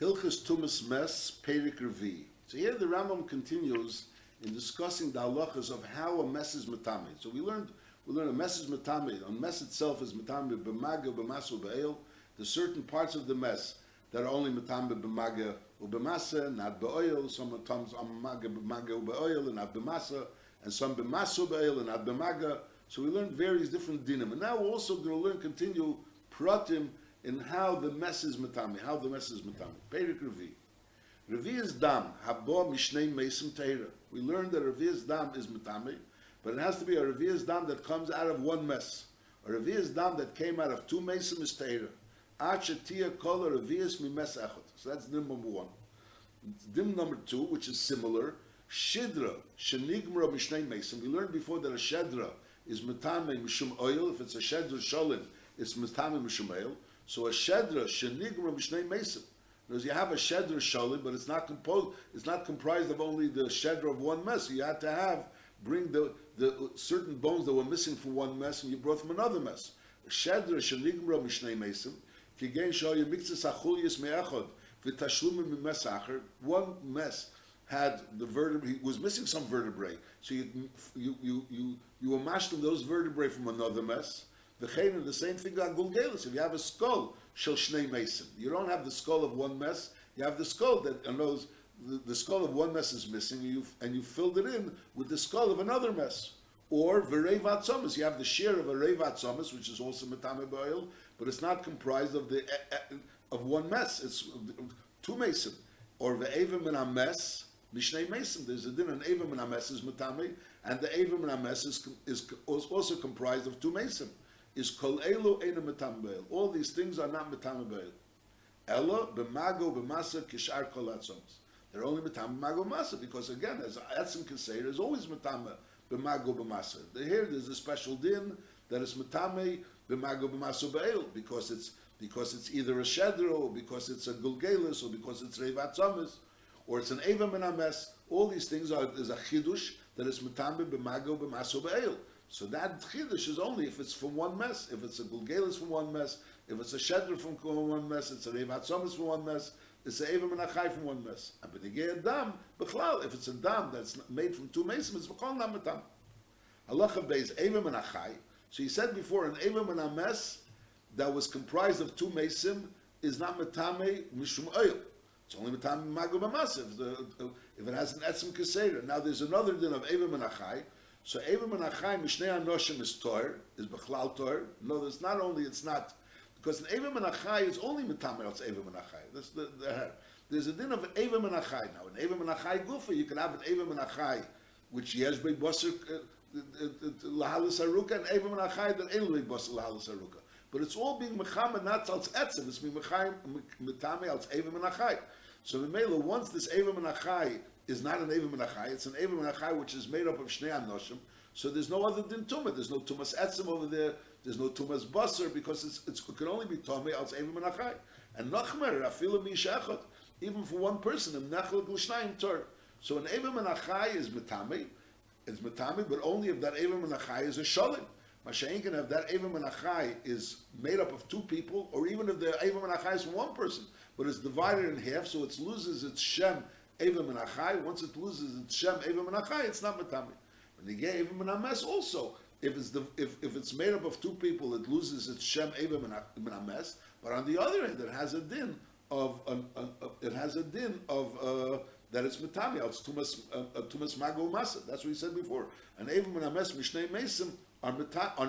Hilchus Tumas Meis, Perik Revi. So here the Rambam continues in discussing the halachas of how a mess is matame. So we learned a mess is matame. A mess itself is matame b'maga, b'masa, b'eil. There's certain parts of the mess that are only matame b'maga u'b'masa, not b'oil. Sometimes maga b'maga u'b'oil and not b'masa, and some b'masa b'oil and not b'maga. So we learned various different dinim, and now we're also going to continue pratim in how the mess is matame. How the mess is matame. Perik Revi. Revi is dam, habo mishnei mesim teira. We learned that Revi's dam is matame, but it has to be a Revi's dam that comes out of one mess. A Revi's dam that came out of two mesim is teira. Achetia kol Revi's mi mes echot. So that's dim number one. Dim number two, which is similar, shidra shenigmra mishnei mesim. We learned before that a shedra is matame mishum oil. If it's a shedra sholin, it's matame mishum oil. So a shedra shenigmra mishnei mesim. Because you have a shedra sholin, but it's not comprised of only the shedra of one mess. You had to bring the certain bones that were missing from one mess, and you brought from another mess. Shedra shenigmra mishnei mesim. Kigen shoyu miktzas achulyis me'echod v'tashlumim mimes acher. One mess had the vertebrae, was missing some vertebrae, so you were mashing those vertebrae from another mess. The same thing on gulgelis. If you have a skull shel shnei mesim, you don't have the skull of one mess. You have the skull that knows the skull of one mess is missing, and you filled it in with the skull of another mess. Or v'reivat tzomis, you have the share of a reivat tzomis, which is also metame b'oil, but it's not comprised of of one mess. It's two mesim. Or ve'evim min hames mishnei mesim. There's a din an evim min hames is metame, and the evim min hames is also comprised of two mesim. Is kol elu eina metam b'oil. All these things are not metam b'oil. Ella b'mago b'masa kishar kol atzomis. They're only metam b'mago b'masa because again, as atzim kaseir is always metam b'mago b'masa. Here there's a special din that is metame b'mago b'masa b'oil because it's either a shedro or because it's a gulgelis or because it's reivat tzomis or it's an eva min hames. All these things is a chidush that is metame b'mago b'masa b'oil. So that chidush is only if it's from one mess. If it's a gulgelis from one mess, if it's a shedra from one mess, it's a reivat tzomis from one mess, it's a eva min achai from one mess. And b'negei dam b'chlal, if it's a dam that's made from two mesim, it's b'chol nam metam. Halacha beis eva min achai. So he said before, an eva min hames that was comprised of two mesim is not metame mishum oil. It's only metame mago b'masa if it has an etzim keseder. Now there's another din of eva min achai. So eva min achai mishnei anoshim is tor, is b'chlal tor. No, it's not only, it's not, because an eva min achai is only metame, it's eva min achai. There's a din of eva min achai. Now, an eva min achai gufa, you can have an eva min achai, which yesh bei bosser lahalis haruka, and eva min achai that ain't bei bosser lahalis haruka. But it's all being mechamed, not als etzim, it's being metame als eva min achai. So the mela, once this eva min achai is not an eva min achai, it's an eva min achai which is made up of shnei anoshim. So there's no other din tumah. There's no tumas etzim over there. There's no tumas basar because it can only be tomei als eva min achai. And nachmer afilu mishachot, even for one person, im nachal g'shnayim tor. So an eva min achai is metame, it's metame, but only if that eva min achai is a sholim. Masha'inkin, if that eva min achai is made up of two people, or even if the eva min achai is from one person, but it's divided in half, so it loses its shem eva min achai. Once it loses its shem eva min achai, it's not metame. But the gay eva min hames also, if it's made up of two people, it loses its shem eva min hames. But on the other hand, it has a din of that it's metame. It's tumas mago masa. That's what he said before. An eva min hames mishnei mesim are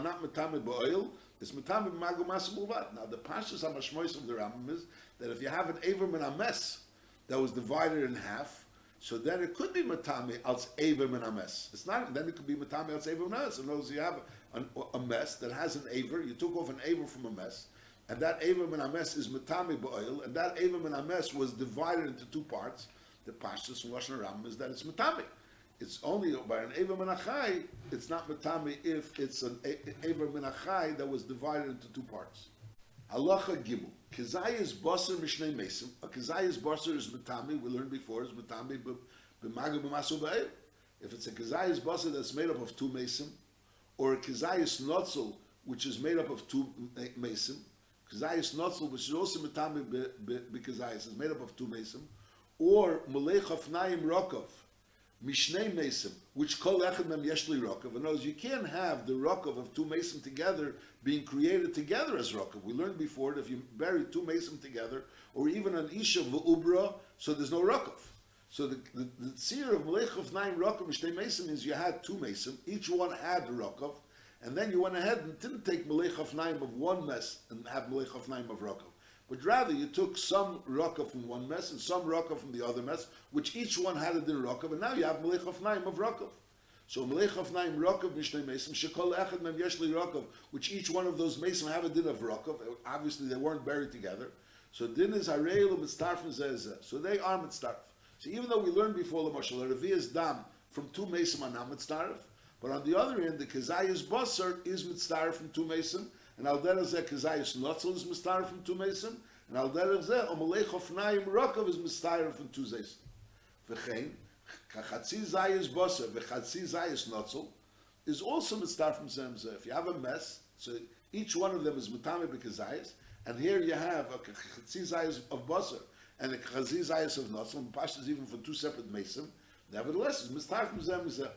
not metame b'oil. It's metame b'mago masa b'uvat. Now the pashas hamashmois of the Rambam is that if you have an eva min hames that was divided in half, so then it could be metame als eva min hames. It's not. Then it could be metame als eva min hames. In other words, you have a mess that has an aver. You took off an aver from a mess, and that eva min hames is metame b'oil, and that eva min hames was divided into two parts. The pashas from Lashon Rambam is that it's metame. It's only by an eva min achai. It's not metame if it's an eva min achai that was divided into two parts. Halacha gimel. Kizayis basar mishnei mesim. A kizayis basar is metame. We learned before is metame b'maga b'masu b'eil. If it's a kizayis basar that's made up of two mesim, or a kizayis notzel which is made up of two mesim. Kazayas Notzel, which is also Matame Bekazayas, is made up of two mesim, or Melech Hafnaim Rokov, Mishnei Mesim, which Kol Echad Mem Yeshli Rokov. In other words, you can't have the Rokov of two mesim together being created together as Rokov. We learned before that if you bury two mesim together, or even an Isha V'ubra, so there's no Rokov. So the tzir of Melech Hafnaim Rokov, Mishnei Mesim means you had two mesim, each one had Rokov, and then you went ahead and didn't take Melech Hafnaim of one mess and have Melech Hafnaim of Rokov. But rather you took some Rokov from one mess and some Rokov from the other mess, which each one had a din Rokov, and now you have Melech Hafnaim of Rokov. So Melech Hafnaim Rokov Mishnei Mesim, Shekol Echad Mem Yeshli Rokov, which each one of those Mesim have a din of Rokov. Obviously they weren't buried together. So din is Hareilu Mitztarfim Zezeh. So they are Mitztarf. So even though we learned before the Mashal, a Revi'as Dam from two Mesim are not Mitztarf, but on the other end, the Kazayas Basar is Mitztarf from two Mesim, and Al Derech Zeh Kazayas Notzel is Mitztarf from two Mesim, and Al Derech Zeh Omelech Hofnaim Rokov is Mitztarf from two Mesim. V'chein, Kachatzi Zayas Basar v'Chatzi Zayas Notzel is also Mitztarf from Zem Zeh. If you have a mess, so each one of them is Mitame B'Kazayas, and here you have a Kachatzi Zayas of Basar and a Kachatzi Zayas of Notzel, and Pashtas even for two separate Mesim, nevertheless, it's Mitztarf from Zem Zeh.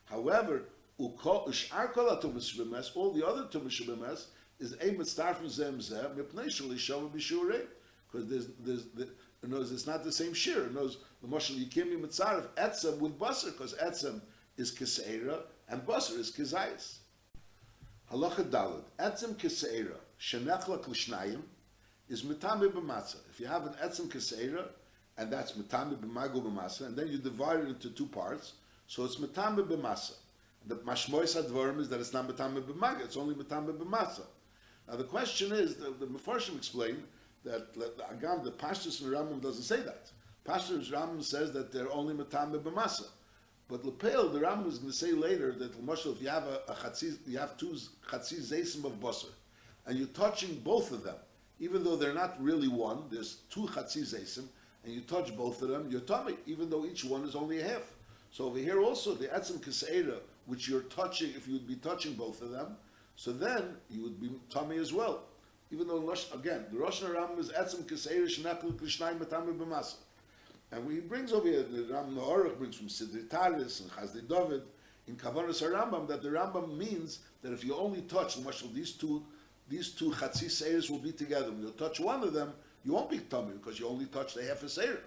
However, all the other Tumas Meis is a mitzvah from Zem Zeh, mipnei shuli shava b'shurei, because it's not the same shir. The mashal you can't be mitzaref etzem with basar, because etzem is keseira and basar is kezayis. Halacha daled etzem keseira shenechla klishnayim is mitame b'matzah. If you have an etzem keseira and that's mitame b'magu b'matzah, and then you divide it into two parts, so it's mitame b'matzah. The mashmois advarim is that it's not metame b'maga; it's only metame b'masa. Now the question is, the Mefarshim explained that Agam, the Pashtus and Rambam doesn't say that. Pashtus Rambam says that they're only metame b'masa. But Lepel, the Rambam is going to say later that if you have a chatziz, you have two chatziz zeisim of basar, and you're touching both of them, even though they're not really one. There's two chatziz zeisim, and you touch both of them, you're tummy, even though each one is only a half. So over here also the etzem keseira, which you're touching, if you would be touching both of them, so then you would be tummy as well. Even though, again, the Rosh Hashanah is etzem keseira shenaklu krishnayim metame b'masa. And he brings over here, the Rambam Orach brings from Sidri Talis and Chazdei David, in Kavanas HaRambam, that the Rambam means that if you only touch, these two chatzi seiros will be together. When you touch one of them, you won't be tummy, because you only touched a half a seir.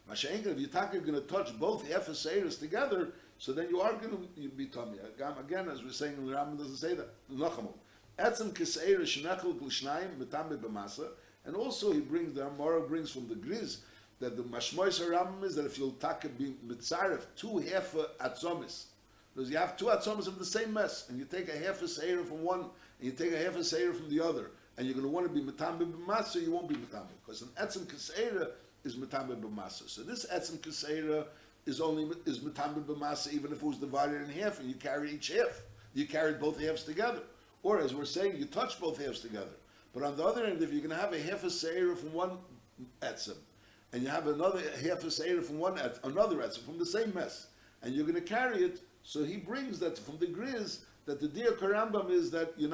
Mashenka, if you're going to touch both half a seiros together, so then you are going to be tummy. Again, as we're saying, the Rambam doesn't say that. Etzem keseira shenechel glishnayim metame b'masa, and also he brings, the Amora brings from the Griz, that the mashmois Rambam is that if you'll be mitzaref two half atzomis, because you have two atzomis of the same mess, and you take a half a seira from one, and you take a half a seira from the other, and you're going to want to be metame b'masa, you won't be metame, because an etzem keseira is metame b'masa. So this etzem keseira is metame b'masa, even if it was divided in half and you carry each half. You carried both halves together. Or as we're saying, you touch both halves together. But on the other end, if you're going to have a half a seira from one etzem, and you have another half a seira from another etzem, from the same mess, and you're going to carry it, so he brings that from the Griz, that the Diak Rambam is that you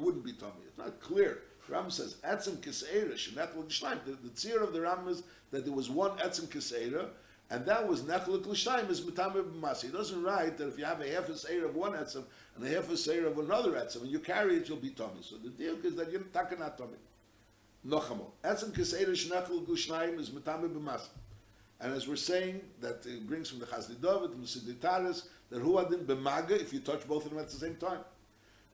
wouldn't be tummy. It's not clear. Rambam says, etzem keseira, shenechel g'shnaim. The tzir of the Rambam is that there was one etzem keseira, and that was nechel g'shnaim is metame b'masa. He doesn't write that if you have a half a seir of one etzem and a half a seir of another etzem, and you carry it, you'll be tummy. So the deal is that you're not tummy. Nochamo. Etzem keseira shenechel g'shnaim is metame b'masa. And as we're saying, that it brings from the Chazdei David, from the Sidri Talis, that hu adin b'maga if you touch both of them at the same time.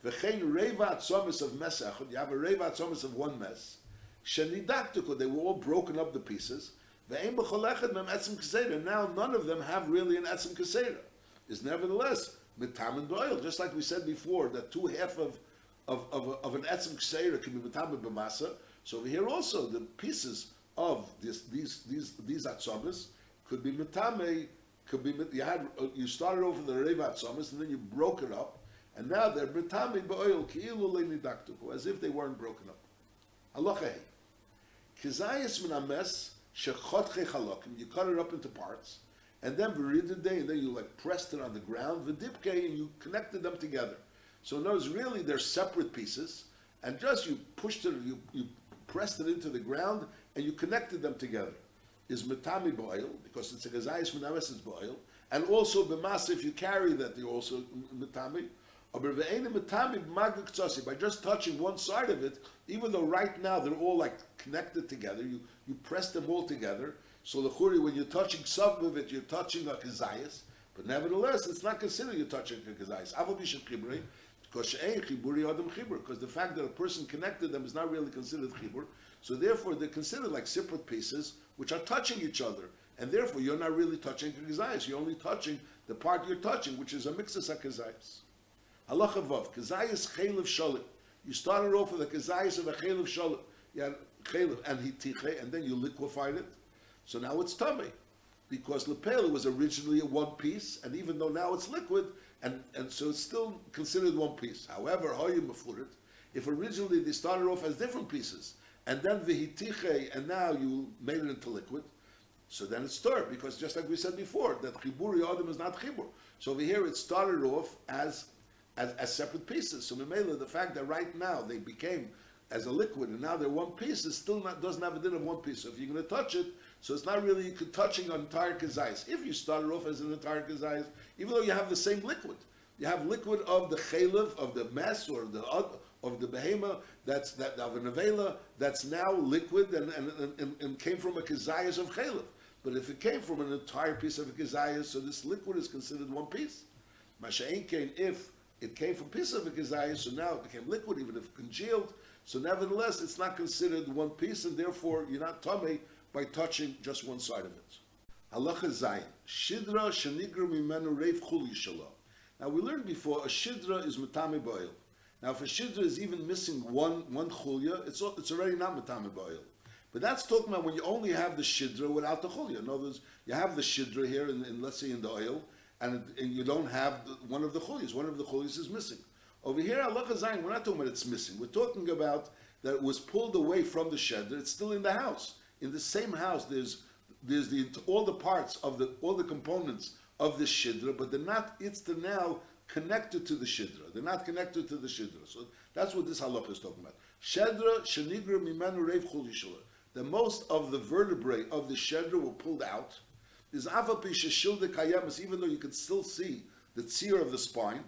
V'chein reiva atzomis of mes echad, you have a reiva atzomis of one mess. Shenidaktuko, they were all broken up the pieces. V'ein b'chol echad mem etzem keseira. Now none of them have really an etzem keseira. Is nevertheless mitam and oil, just like we said before, that two half of an etzem keseira can be mitam b'masa. So over here also the pieces of these atzomis could be mitame. You started over the reiva atzomis and then you broke it up. And now they're mitame b'oil ki'ilu le'nidaktuku, as if they weren't broken up. Halacha kizayis min ames shechotche chalokim. You cut it up into parts, and then v'rididei, and then you pressed it on the ground. V'dipke, and you connected them together. So in other words, really they're separate pieces, and just you pushed it, you pressed it into the ground, and you connected them together. Is metami b'oil, because it's a gazayis menames is b'oil, and also b'mas, if you carry that, you're also metami. By just touching one side of it, even though right now they're all like connected together, you press them all together. So the churi, when you're touching some of it, you're touching a kazayas, but nevertheless, it's not considered you're touching a kazayas. Because the fact that a person connected them is not really considered chibur, so therefore they're considered like separate pieces which are touching each other, and therefore you're not really touching a kazayas. You're only touching the part you're touching, which is a mixus kazayas. Halacha vav, kazayas chaylev shalit. You started off with a kazayas of a chaylev shalit. You had chaylev and hitiche, and then you liquefied it. So now it's tummy, because lepel was originally a one piece, and even though now it's liquid, and so it's still considered one piece. However, hoyu mefurit, if originally they started off as different pieces, and then the hitiche, and now you made it into liquid, so then it's stirred, because just like we said before, that chibur yodem is not chibur. So over here it started off as separate pieces. So Memela, the fact that right now they became as a liquid and now they're one piece, is still not, doesn't have a din of one piece. So if you're going to touch it, so it's not really touching an entire kazayis. If you started off as an entire kazayis, even though you have the same liquid, you have liquid of the chaylev, of the mess, or of the behema, that's that of a nevela, that's now liquid and came from a kazayis of chaylev. But if it came from an entire piece of a kazayis, so this liquid is considered one piece. Masha'en came if it came from piece of a kazayis, so now it became liquid, even if congealed. So nevertheless, it's not considered one piece, and therefore you're not tamei by touching just one side of it. Halacha zayin, shidra shenigra mimenu reif chuli shelo. Now we learned before a shidra is metame ba'oil. Now if a shidra is even missing one chulya, it's already not metame ba'oil. But that's talking about when you only have the shidra without the chulya. In other words, you have the shidra here, in let's say in the oil, and you don't have one of the chulias. One of the chulias is missing. Over here, halacha zayin, we're not talking about it's missing. We're talking about that it was pulled away from the shedder. It's still in the house. In the same house, there's all the parts of all the components of the shidra, but they're not. It's now connected to the shidra. They're not connected to the shidra. So that's what this halacha is talking about. Shedra shenigra mimenu reiv chul yishula. The most of the vertebrae of the shedra were pulled out. Is avapi sheshilde kayemis, even though you can still see the tzir of the spine,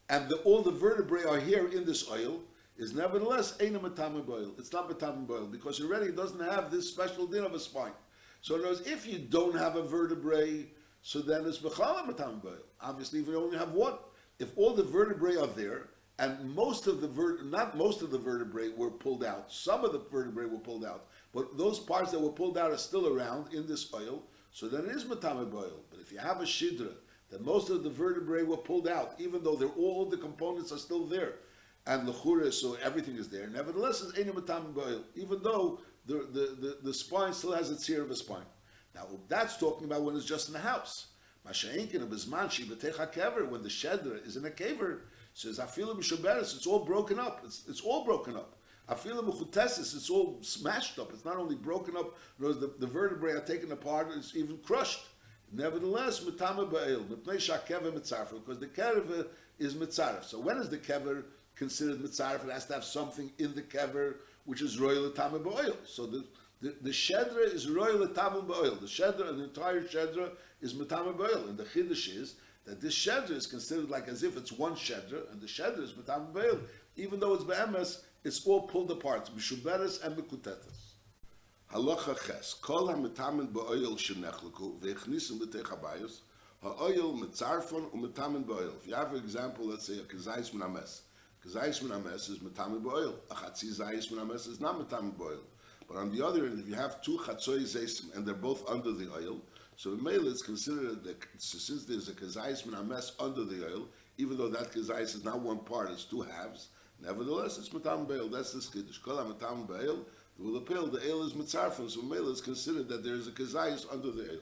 and all the vertebrae are here in this oil, is nevertheless eina metame ba'oil. It's not metame ba'oil because already it doesn't have this special din of a spine. So in other words, if you don't have a vertebrae, so then it's bechala metame ba'oil. Obviously, if you only have one, if all the vertebrae are there, and most of the not most of the vertebrae were pulled out, some of the vertebrae were pulled out, but those parts that were pulled out are still around in this oil, so then it is metame ba'oil. But if you have a shidra, that most of the vertebrae were pulled out, even though all the components are still there, and l'chure, so everything is there. Nevertheless, it's eina metame ba'oil, even though the spine still has a tzir of a spine. Now that's talking about when it's just in the house. Masha'inkin b'zman shebetecha kever, when the shedra is in a kever, says afilu b'shaberes, it's all broken up. It's all broken up. Afilu b'chutesis, it's all smashed up. It's not only broken up, the vertebrae are taken apart, it's even crushed. Nevertheless, metame ba'oil, mipnei shakever mitzaref, because the kever is mitzaref. So when is the kever considered mitzaref? It has to have something in the kever which is royal tame ba'oil. So the shedra is royal tame ba'oil. The shedra, the entire shedra, is metame ba'oil. And the chiddush is that this shedra is considered like as if it's one shedra, and the shedra is metame ba'oil, even though it's be'emes, it's all pulled apart, mishuberes and mikutetes. Halacha ches, kol ha-metamen ba'oil shenechleku, ve'echnisim b'tei chabayos, ha-oil mitzarfon u'metamen ba'oil. If you have, for example, let's say a kazayis min hames. Kazayis min hames is metamen ba'oil. A chatzi zayis min hames is not metamen ba'oil. But on the other hand, if you have two chatzoi zaysim and they're both under the oil, so in Mele it's considered that since there's a kazayis min hames under the oil, even though that kazayis is not one part, it's two halves, nevertheless it's metamen ba'oil. That's the skiddush. Kol ha-metamen ba'oil, the ale is mitzarfon, so Mele is considered that there is a kazayis under the ale.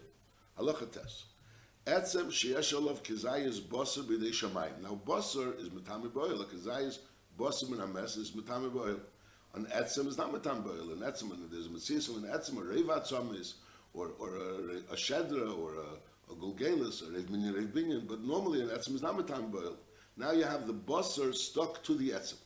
Halacha tes. Etzem sheyesh olav kazayis boser b'dei shamayim. Now boser is metame ba'oil. A kazayis boser min hames is metame ba'oil. An etzem is not metame ba'oil. An etzem, there's a mitzvah an etzem, a reivat tzomis, or a shedra, or a gulgelis, or rev minyan, rev binyan. But normally an etzem is not metame ba'oil. Now you have the boser stuck to the etzem.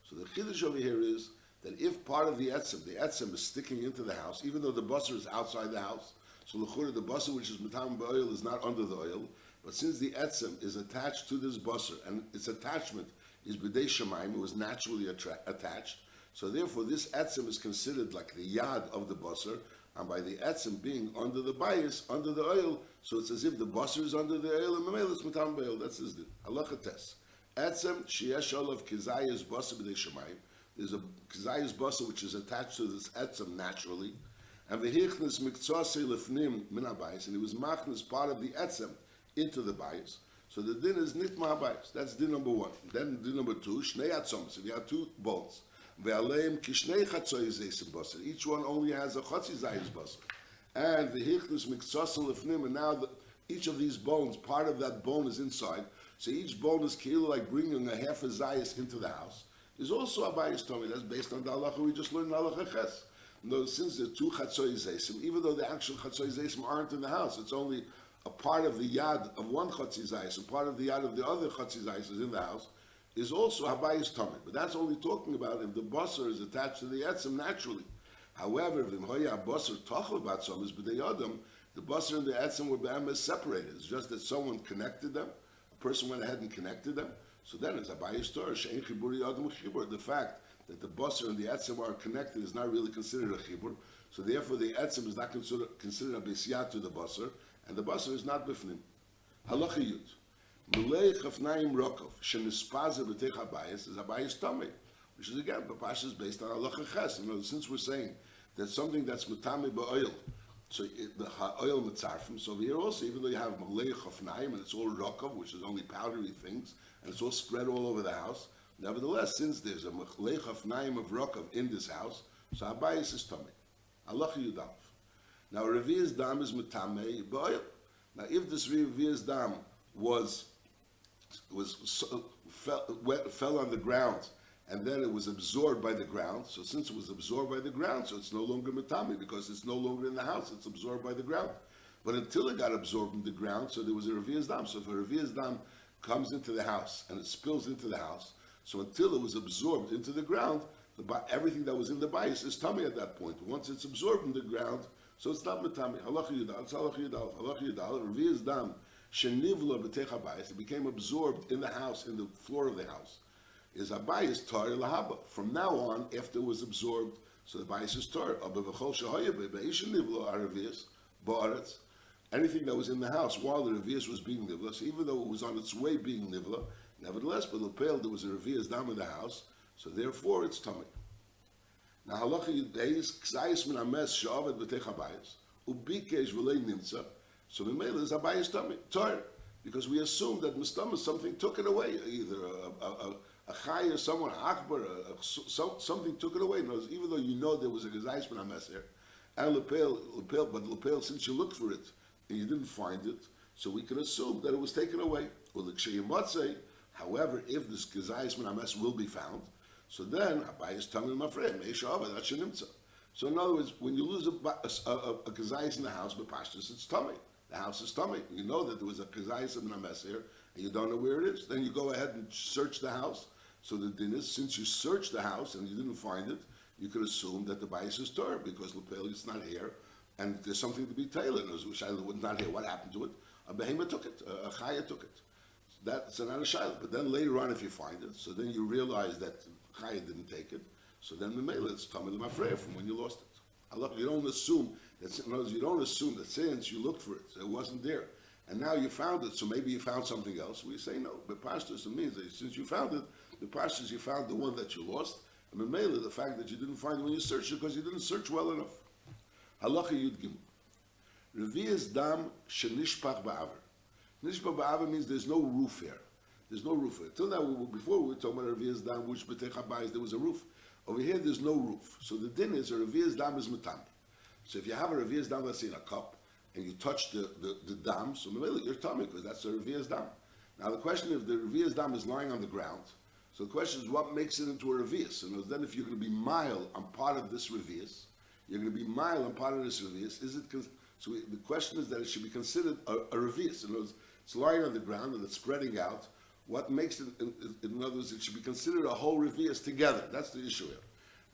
So the chiddush over here is that if part of the etzem is sticking into the house, even though the basar is outside the house, so the basar which is matam ba'oil is not under the oil, but since the etzem is attached to this basar and its attachment is b'dei shemaim, it was naturally attached, so therefore this etzem is considered like the yad of the basar, and by the etzem being under the bias, under the oil, so it's as if the basar is under the oil and mamel is matam ba'oil. That's his din. Halacha tes. Etzem sheyesh olav kizayas basar b'dei shemaim. There's a kizayas basar which is attached to this etzem naturally, and v'hichnes miktsasei lefnim min habayis, and it was machnes part of the etzem into the bias. So the din is nitma habayis. That's din number one. Then din number two, shnei atzomas. If you have two bones, ve'aleim kishnei chatzoyis zeisim basar. Each one only has a chatzi zayis basar, and v'hichnes miktsasei lefnim, and now each of these bones, part of that bone is inside. So each bone is like bringing a half a zayis into the house. Is also a bias tummy. That's based on the halacha we just learned in halacha ches. No, since there are two chatzoy zaysim, even though the actual chatzoy zaysim aren't in the house, it's only a part of the yad of one chatzoy zaysim, part of the yad of the other chatzoy zaysim is in the house, is also a bias tummy. But that's only talking about if the basar is attached to the etzem naturally. However, if imhoya basar tachel batzom is b'dei adam, the basar and the etzem were be'emes separated. It's just that someone connected them, a person went ahead and connected them. So then it's a bias Torah. She'en chiburi adam chibur. The fact that the basar and the etzem are connected is not really considered a chibur. So therefore, the etzem is not considered a besiyat to the basar, and the basar is not bifnim. Halacha yud. Mulei chafnaim rokov shenispaze b'teich habayis is a bias tamei, which is again, Papash is based on halacha ches. Since we're saying that something that's matame ba'oil, so the oil mitzarfim. So here also, even though you have malei chafnaim and it's all rokov, which is only powdery things, and it's all spread all over the house. Nevertheless, since there's a malei chafnaim of rokov in this house, so habayis is tamei. Halacha yudalef. Now revi'as dam is matame ba'oil. Now if this revi'as dam fell on the ground, and then it was absorbed by the ground. So since it was absorbed by the ground, so it's no longer matami because it's no longer in the house. It's absorbed by the ground. But until it got absorbed in the ground, so there was a revi'as dam. So if a revi'as dam comes into the house and it spills into the house, so until it was absorbed into the ground, everything that was in the bias is tummy at that point. Once it's absorbed in the ground, so it's not matami. Halacha yudal. It's halacha yudal. Halacha yudal. Revi'as dam shenivla b'teich habayis. It became absorbed in the house, in the floor of the house. Is a bias tar lahaba. From now on, after it was absorbed, so the bias is tar. Anything that was in the house while the revi'as was being nivla, so even though it was on its way being nivla, nevertheless, but lepel there was a revi'as dam in the house, so therefore it's tummy. Now halacha yudayis k'zayis min hames she'avad b'teich habayis ubikesh v'lei nimtza. So the male is a bias tummy tar, because we assume that mistama something took it away, either a chay or someone, akbar, something took it away. Even though you know there was a gezayis min hames here, and but lepel, since you looked for it and you didn't find it, so we can assume that it was taken away. However, if this gezayis min hames will be found, so then habayis tamim mafreim meishava that shenimtza. So in other words, when you lose a gezayis in the house, b'pashtus it's tummy. The house is tummy. You know that there was a gezayis min hames here, and you don't know where it is. Then you go ahead and search the house. So the din is, since you searched the house and you didn't find it, you could assume that the bias is tar because lepel is not here, and there's something to be tailored. Which I was not here. What happened to it? A behema took it. A chaya took it. That's not a shaila. But then later on, if you find it, so then you realize that chaya didn't take it. So then the mele it's tamid mafreya from when you lost it. You don't assume that. In other words, you don't assume that since you looked for it, so it wasn't there, and now you found it. So maybe you found something else. We say no. But pashtus means that since you found it, the pashtus you found the one that you lost. And the mele, the fact that you didn't find it when you searched it because you didn't search well enough. Halacha yud gimel. Revi'as dam shenishpach ba'aver. Nishpach ba'aver means there's no roof here. There's no roof here. Till now, before we were talking about revi'as dam, which b'teich habayis there was a roof. Over here, there's no roof. So the din is a revi'as dam is matam. So if you have a revi'as dam, let's say in a cup, and you touch the dam, so you're tummy because that's a revi'as dam. Now the question if the revi'as dam is lying on the ground. So the question is, what makes it into a revi'as? And then if you're going to be mile on part of this revi'as, you're going to be mile on part of this revi'as, the question is that it should be considered a revi'as. It's lying on the ground and it's spreading out. What makes it, in other words, it should be considered a whole revius together. That's the issue here.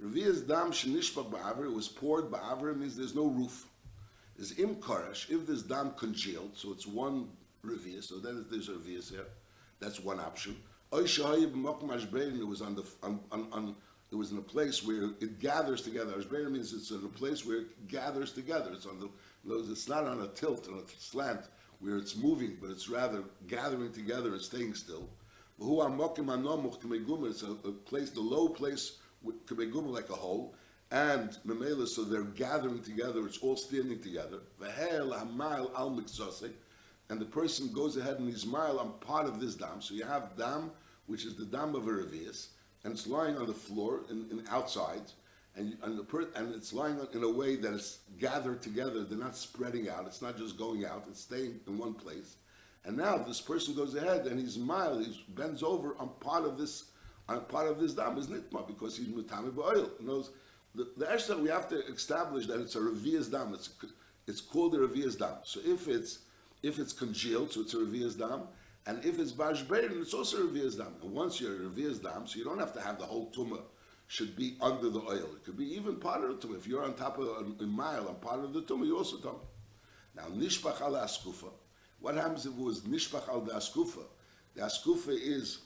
Revius dam shenishbach ba'aver, it was poured ba'aver, means there's no roof. Is im karash, if there's dam congealed, so it's one revius, so then there's a revius here. That's one option. Oy shahayi b'makom ashbein, it was it was in a place where it gathers together. Ashbein means it's in a place where it gathers together. It's not on a tilt, on a slant, where it's moving, but it's rather gathering together and staying still. It's a place, the low place, like a hole, and memela, so they're gathering together, it's all standing together. And the person goes ahead and he's mile, I'm part of this dam. So you have dam, which is the dam of a revius, and it's lying on the floor in outside, and it's lying in a way that it's gathered together. They're not spreading out. It's not just going out. It's staying in one place. And now this person goes ahead and he's mile. He bends over. I'm part of this. I'm part of this dam is nitma because he's mitame ba'oil. The eshta, we have to establish that it's a revius dam. It's called a revius dam. So if it's congealed, so it's a revius dam. And if it's bashberin, it's also a revius dam. And once you're a revius dam, so you don't have to have the whole tumah should be under the oil. It could be even part of the tumah. If you're on top of a mile, on part of the tumah, you also tumah. Now, nishpach al askufa. What happens if it was nishpach al the askufa? The askufa is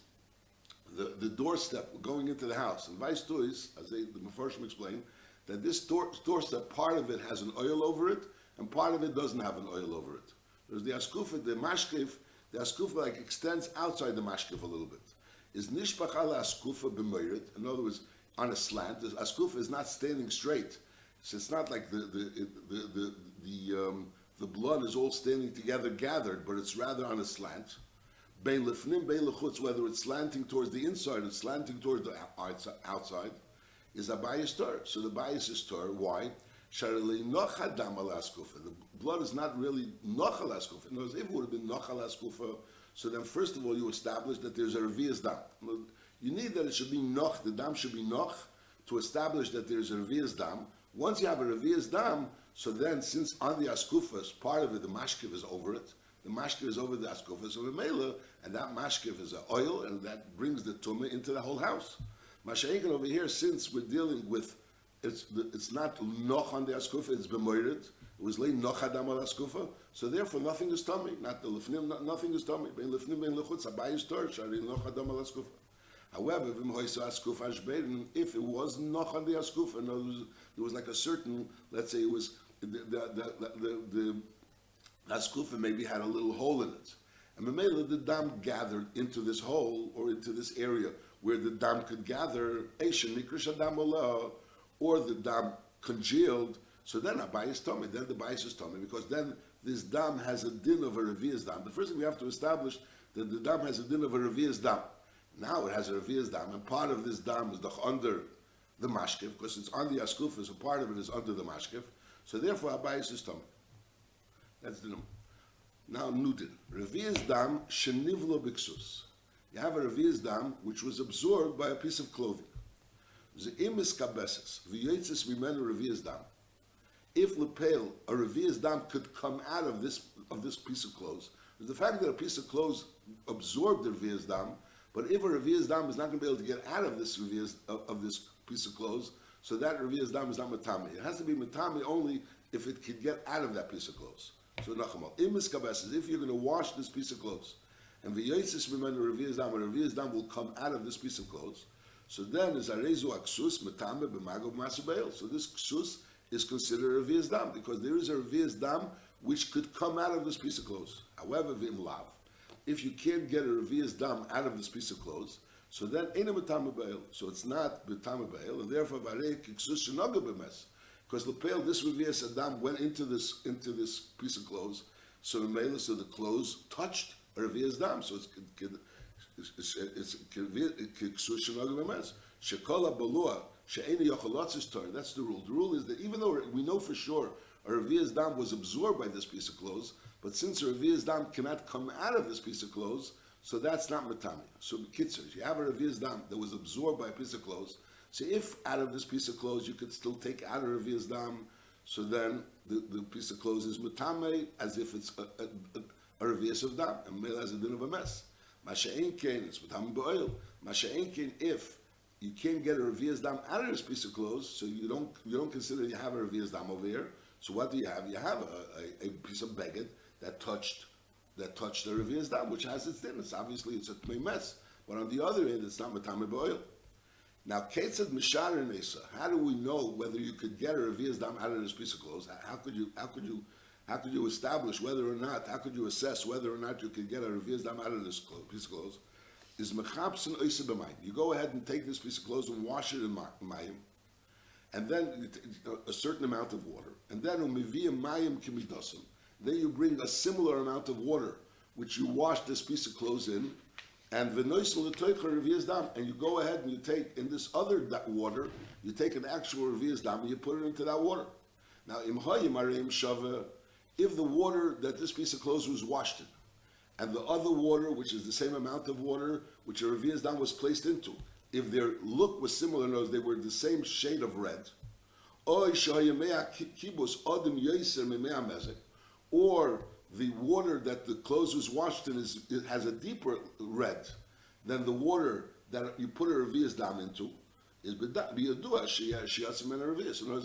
the doorstep going into the house. And vice tois, as the Mefarshim explained, that this doorstep, part of it has an oil over it, and part of it doesn't have an oil over it. There's the askufa, the mashkif, the askufa like extends outside the mashkif a little bit. Is nishpach al askufa b'moirid? In other words, on a slant. The askufa is not standing straight. So it's not like the blood is all standing together, gathered, but it's rather on a slant. Bein lefnim, bein lechutz, whether it's slanting towards the inside or slanting towards the outside, is a bias tor. So the bias is tor. Why? Shareli nocha dam al askufa. The blood is not really nocha al askufa. In other words, if it would have been nocha al askufa, so then first of all you establish that there's a revius dam. You need that it should be noch, the dam should be noch, to establish that there's a revius dam. Once you have a revius dam, so then since on the askufas, part of it, the mashkiv is over it, the mashkiv is over the askufas of the mela, and that mashkiv is an oil, and that brings the tumah into the whole house. Masha'inkan over here, since we're dealing with, it's not noch on the askufa, it's bemoired, it was lay noch adam al askufa, so therefore nothing is tummy, not the lefnim, nothing is tummy. Bein lefnim, bein lechutz, abayis tor, shari noch adam al askufa. However, if it was noch on the askufa, there was like a certain, let's say it was, the askufa maybe had a little hole in it. And Mamela, the dam gathered into this hole, or into this area where the dam could gather, or the dam congealed, so then Abayis Tommy, then the Bayis is Tommy, because then this dam has a din of a revius dam. The first thing we have to establish that the dam has a din of a revius dam. Now it has a revius dam, and part of this dam is under the mashkif, because it's on the askufa, so part of it is under the mashkif. So therefore, Abayis is Tommy. That's the number. Now, Nudin. Revius dam shenivlo biksus. You have a revius dam which was absorbed by a piece of clothing. The imis kabeses, v'yotzes mimenu revius dam. If lepel, a revius dam could come out of this piece of clothes, the fact that a piece of clothes absorbed the revius dam, but if a revius dam is not going to be able to get out of this revius of this piece of clothes, so that revius dam is not matami. It has to be matami only if it could get out of that piece of clothes. So nachamal, imis kabeses, if you're going to wash this piece of clothes, and v'yotzes mimenu revius dam, and a revius dam will come out of this piece of clothes, so then is arezu aksus matame b'magov masabeil. So this ksus is considered a revius dam because there is a revius dam which could come out of this piece of clothes. However, v'im lav, if you can't get a revius dam out of this piece of clothes, so then ain't a matame beil. So it's not matame beil, and therefore varei kiksus shenoga b'mes. Because lepel, this revius dam went into this piece of clothes, so the clothes touched a revius dam. So it's kiksus shenoga b'mes. Shekola balua she'eni yochalotzis tor. That's the rule. The rule is that even though we know for sure a revius dam was absorbed by this piece of clothes, but since a revius dam cannot come out of this piece of clothes, so that's not matami. So kitzur, you have a revius dam that was absorbed by a piece of clothes. So if out of this piece of clothes you could still take out a revius dam, so then the piece of clothes is matame as if it's a revius of dam, and male has a din of a mess. Masha'en Kain, it's Matam B'oil. Masha'en Kain, if you can't get a Revi'as Dam out of this piece of clothes, so you don't consider you have a Revi'as Dam over here. So what do you have? You have a piece of beged that touched the Revi'as Dam, which has its din. It's obviously it's a Tumas Meis. But on the other end, it's not Matam B'oil. Now, Ketzad Mishar Nesa. How do we know whether you could get a Revi'as Dam out of this piece of clothes? How could you establish whether or not? How could you assess whether or not you could get a Revi'as Dam out of this piece of clothes? Is mechapsin oisa b'mayim. You go ahead and take this piece of clothes and wash it in mayim, and then a certain amount of water, and then umiviyim mayim kimidosim. Then you bring a similar amount of water, which you wash this piece of clothes in, and v'noisel l'toicha Revi'as Dam, and you go ahead and you take in this other water, you take an actual Revi'as Dam and you put it into that water. Now imhayim areim shava, if the water that this piece of clothes was washed in, and the other water, which is the same amount of water which a Revi'as Dam was placed into, if their look was similar, in other words, they were the same shade of red, or the water that the clothes was washed in it has a deeper red than the water that you put a Revi'as Dam into, is biyadua sheyasim and a Revi'as. In other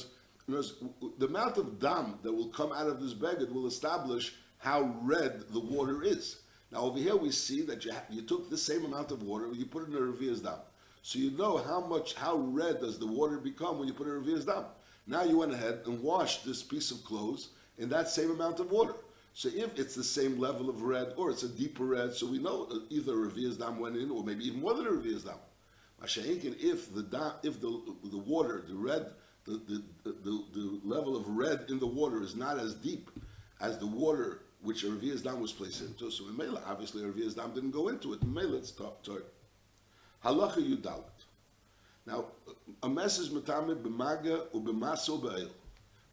words, the amount of dam that will come out of this beged will establish how red the water is. Now over here we see that you took the same amount of water and you put it in a Revi'as Dam. So you know how red does the water become when you put it in a Revi'as Dam. Now you went ahead and washed this piece of clothes in that same amount of water. So if it's the same level of red or it's a deeper red, so we know either a Revi'as Dam went in or maybe even more than a Revi'as Dam. If the water, the red, the level of red in the water is not as deep as the water which a Revi'as Dam was placed into. So in Mela, obviously a Revi'as Dam didn't go into it. In Mela, it's taught. Halacha Yudalit. Now, a mess is matame b'maga or b'maso b'eil.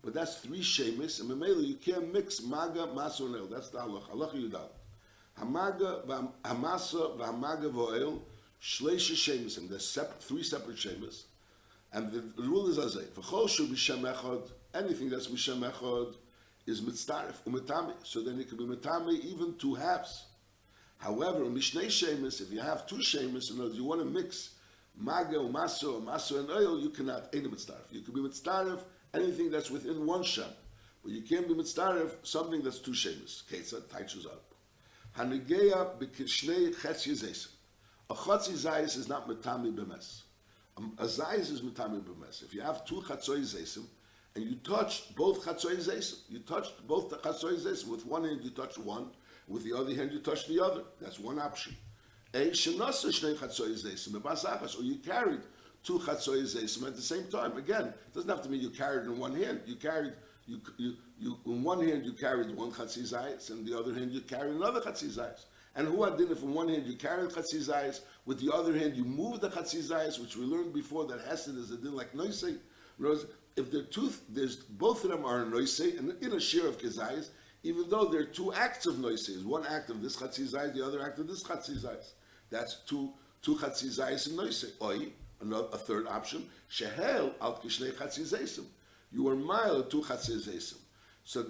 But that's three shemis, and in Mela you can't mix maga, maso, and eil. That's the halacha. Halacha Yudalit. Hamaga, hamasa, v'hamaga v'oil, shleisha shemis. And there's three separate shemis. And the rule is as v'chol shu b'shem echad, anything that's b'shem echad, is mitzaref umetame, so then it can be metame even two halves. However, mishnei shemis, if you have two shemis, in other words, you want to mix maga or maso and oil, you cannot. Ain't mitzaref. You can be mitzaref anything that's within one shem, but you can't be mitzaref something that's two shemis. Ketzad taichus up. Hanigeya b'kishnei chetzi zayis. A chetzi zayis is not metame b'mes. A zayis is metame b'mes. If you have two chetzoy zaysim, and you touched both chatzoi zaysim. You touched both the chatzoi zaysim. With one hand you touched one, with the other hand you touched the other. That's one option. Or you carried two chatzoi zaysim at the same time. Again, it doesn't have to mean you carried in one hand. You in one hand you carried one chatzi zayis, and the other hand you carried another chatzi zayis. And who had dinner from one hand you carried chatzi zayis, with the other hand you moved the chatzi zayis, which we learned before that hesed is a din like noisei. If they're there's both of them are a noisei and in a share of kezayis, even though they're two acts of noisei. One act of this chatzi zayis, the other act of this chatzi zayis. That's two chatzi zayis in noisei. Oi, a third option, shehel al kishnei chatzi zaysim. You are mile two chatzi zaysim. So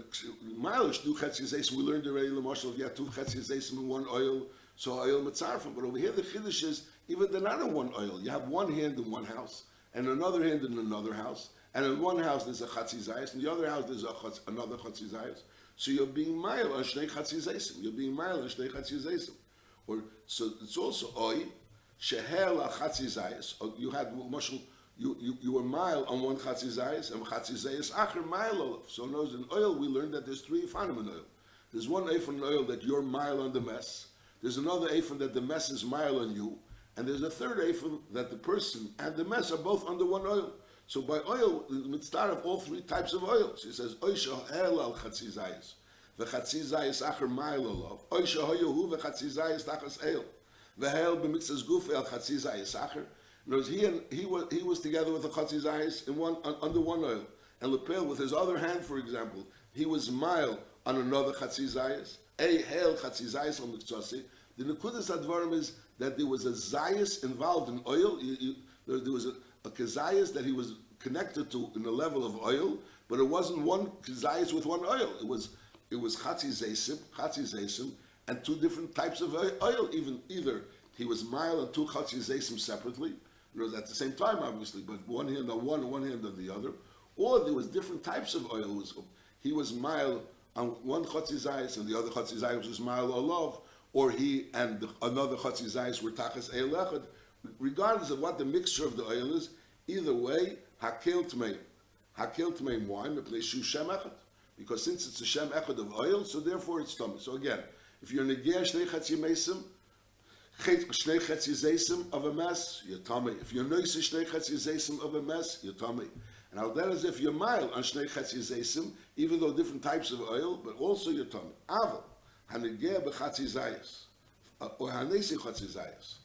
mileage two chatzi zaysim. We learned already l'moshel if you have two chatzi zaysim in one oil, so oil mitzarfim. But over here the chiddush is even they're not in one oil. You have one hand in one house and another hand in another house. And in one house there's a chatzi zayis, in the other house there's another chatzi zayis. So you're being mile on shnei chatzi zaysim. You're being mile on shnei chatzi zaysim. Or so it's also oi shehel a chatzi zayis. You had you were mile on one chatzi zayis and chatzi zayis acher mile olav. So in oil we learned that there's three efanim in oil. There's one ephon oil that you're mile on the mess. There's another ephon that the mess is mile on you, and there's a third ephon that the person and the mess are both under one oil. So by oil, mitzvah of all three types of oils. He says, Oisha el al chatzi zayis, v'chatzi zayis acher ma'il olav, Oisha hoyehu v'chatzi zayis tachas el, v'hel b'mitzvahs guf el chatzi zayis acher. In other words, he was together with the chatzi zayis under one oil, and lepel with his other hand, for example, he was mile on another chatzi zayis, hel chatzi zayis on mitzvasi. The nekudas advarim is that there was a zayis involved in oil. There was a kezayis that he was connected to in the level of oil, but it wasn't one kezayis with one oil. It was chatzi zaysim, and two different types of oil. Either he was mile and two chatzi zaysim separately, at the same time, obviously, but one hand on one and one hand on the other, or there was different types of oil. He was mile on one chatzi zayis and the other chatzi zayis was mile olav, or he and another chatzi zayis were tachas eil echad. Regardless of what the mixture of the oil is, either way, hakel tmeim wine, shu shem echad. Because since it's a shem echad of oil, so therefore it's tummy. So again, if you're negeh shnei chatzi meisim, shnei chatzi zaysim of a mess, you're tummy. If you're noise shnei chatzi zaysim of a mess, you're tummy. And now that is if you're mile on shnei chatzi zaysim, even though different types of oil, but also you're tummy. Aval hanegeh b'chatzi zayis or hanesi chatzi zayis,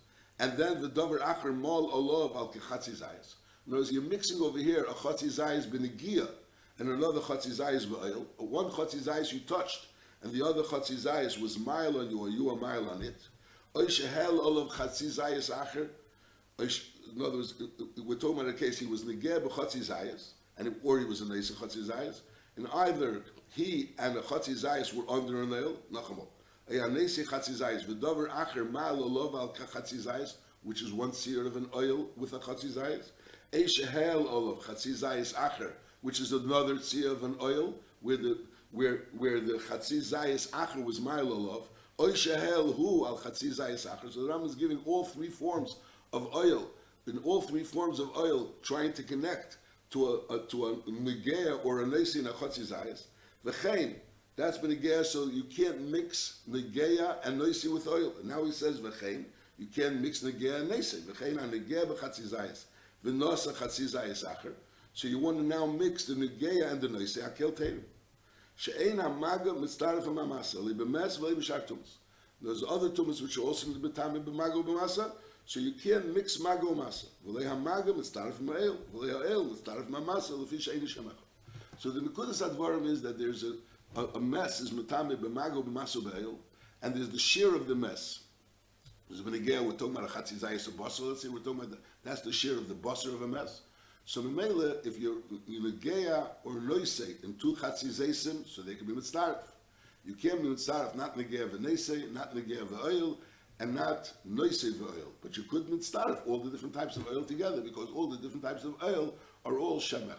and then the davar acher mol olav al kechatzi zayis. In other words, you're mixing over here a chatzi zayis b'negia and another chatzi zayis b'oil. One chatzi zayis you touched, and the other chatzi zayis was mile on you, or you a mile on it. Oish hel olav chatzi zayis acher. In other words, we're talking about a case he was negeh b'chatzi zayis, or he was a neis chatzi zayis, and either he and a chatzi zayis were under a nail, nachamo. A neis chatzi zayis v'davar acher ma'al olav al chatzi zayis, which is one seer of an oil with a chatzi zayis. Eish hel olav chatzi zayis acher, which is another seer of an oil where the chatzi zayis acher was ma'al olav. Oish hel hu al chatzi zayis acher. So the Ram is giving all three forms of oil, in all three forms of oil, trying to connect to a negea or a nesi and a chatzi zayis. V'chein, that's been negea, so you can't mix negea and nesi with oil. And now he says v'chein, you can't mix negea and nesi. V'chein on negea b'chatzi zayis, v'nosa chatzi zayis acher. So you want to now mix the negea and the nesi. Akel terim. She'ein ha'maga mitztaref ha'mamasa li b'mes v'li b'shar tumas. There's other tumas which are also in the b'tamim b'maga b'masa. So you can't mix mago masa. V'lei ha'maga mitztaref ma'el, v'lei ha'el mitztaref ma'masa l'fi she'ein shemach. So the nekudas advarim is that there's a mess is metame b'mago b'maso b'el, and there's the shear of the mess. There's been again we're talking about a chatzi zayis of basar. Let's say we're talking about that's the shear of the basar of a mess. So memela, if you're negea or noisei in two chatzi zaysim, so they can be mitztaref. You can't be mitztaref not negea v'neisei, not negea v'oil, and not noisei v'oil. But you could mitztaref all the different types of oil together because all the different types of oil are all shemech.